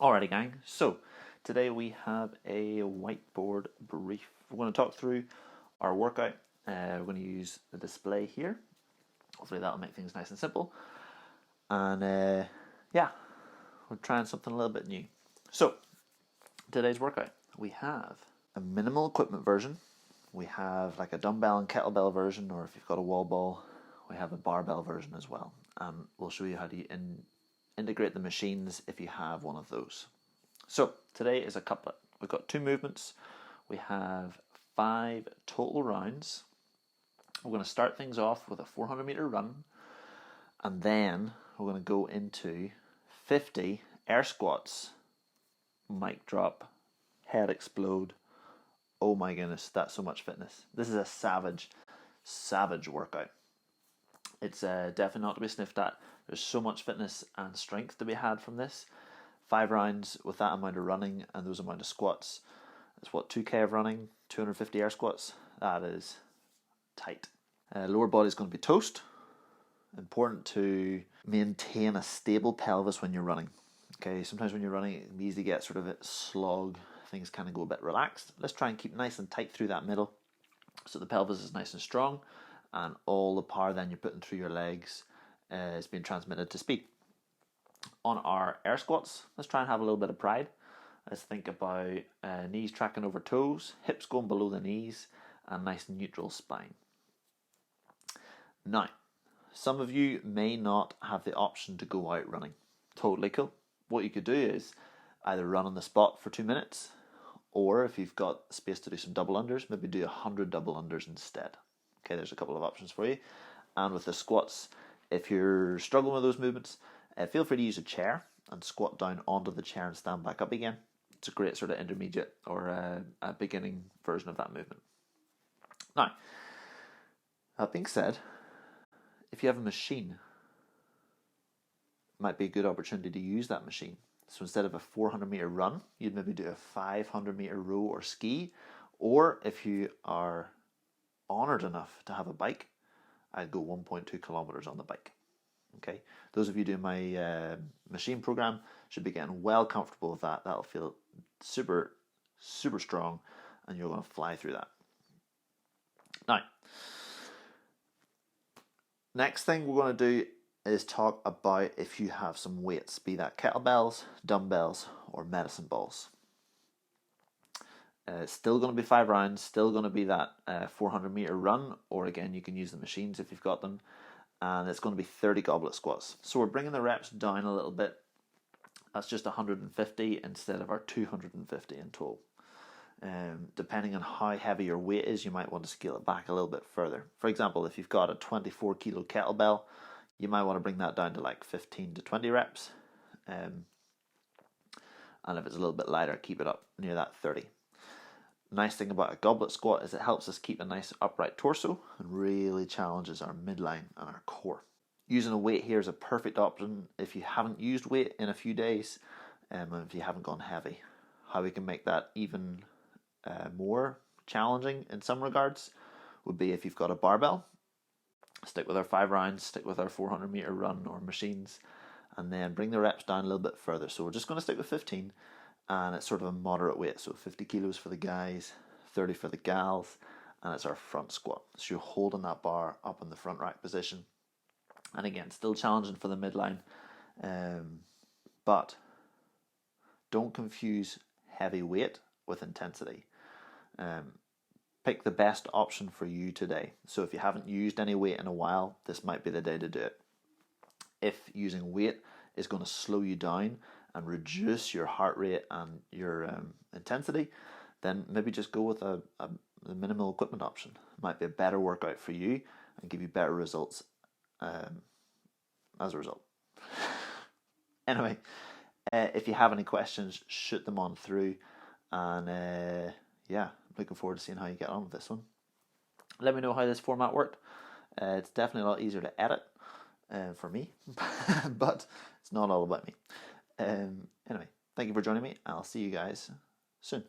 Alrighty, gang. So today we have a whiteboard brief. We're going to talk through our workout. We're going to use the display here. Hopefully that'll make things nice and simple. And yeah, we're trying something a little bit new. So today's workout, we have a minimal equipment version. We have like a dumbbell and kettlebell version, or if you've got a wall ball, we have a barbell version as well. And we'll show you how to integrate the machines if you have one of those. So today is a couplet. We've got 2 movements. We have 5 total rounds. We're going to start things off with a 400 meter run, and then we're going to go into 50 air squats. Mic drop, head explode. Oh my goodness, that's so much fitness. This is a savage workout. It's definitely not to be sniffed at. There's so much fitness and strength to be had from this. 5 rounds with that amount of running and those amount of squats. It's what, 2k of running, 250 air squats. That is tight. Lower body is going to be toast. Important to maintain a stable pelvis when you're running. Okay, sometimes when you're running, it can easily get sort of a slog. Things kind of go a bit relaxed. Let's try and keep nice and tight through that middle, so the pelvis is nice and strong, and all the power then you're putting through your legs is being transmitted to speed. On our air squats, let's try and have a little bit of pride. Let's think about knees tracking over toes, hips going below the knees, and nice neutral spine. Now, some of you may not have the option to go out running. Totally cool. What you could do is either run on the spot for 2 minutes, or if you've got space to do some double unders, maybe do 100 double unders instead. Okay, there's a couple of options for you. And with the squats, if you're struggling with those movements, feel free to use a chair and squat down onto the chair and stand back up again. It's a great sort of intermediate or a beginning version of that movement. Now, that being said, if you have a machine, it might be a good opportunity to use that machine. So instead of a 400 meter run, you'd maybe do a 500 meter row or ski. Or if you are honored enough to have a bike, I'd go 1.2 kilometers on the bike. Okay, those of you doing my machine program should be getting well comfortable with that. That'll feel super strong, and you're going to fly through that. Now, next thing we're going to do is talk about if you have some weights, be that kettlebells, dumbbells, or medicine balls. Still going to be 5 rounds, still going to be that 400 meter run, or again, you can use the machines if you've got them, and it's going to be 30 goblet squats. So we're bringing the reps down a little bit. That's just 150 instead of our 250 in total. Depending on how heavy your weight is, you might want to scale it back a little bit further. For example, if you've got a 24 kilo kettlebell, you might want to bring that down to like 15 to 20 reps. And if it's a little bit lighter, keep it up near that 30. Nice thing about a goblet squat is it helps us keep a nice upright torso and really challenges our midline and our core. Using a weight here is a perfect option if you haven't used weight in a few days, and if you haven't gone heavy. How we can make that even more challenging in some regards would be if you've got a barbell. Stick with our 5 rounds, stick with our 400 meter run or machines, and then bring the reps down a little bit further. So we're just going to stick with 15, and it's sort of a moderate weight. So 50 kilos for the guys, 30 for the gals, and it's our front squat. So you're holding that bar up in the front rack position. And again, still challenging for the midline, but don't confuse heavy weight with intensity. Pick the best option for you today. So if you haven't used any weight in a while, this might be the day to do it. If using weight is going to slow you down and reduce your heart rate and your intensity, then maybe just go with the minimal equipment option. It might be a better workout for you and give you better results as a result. Anyway, if you have any questions, shoot them on through, and yeah, looking forward to seeing how you get on with this one. Let me know how this format worked. It's definitely a lot easier to edit for me, but it's not all about me. Anyway, thank you for joining me. I'll see you guys soon.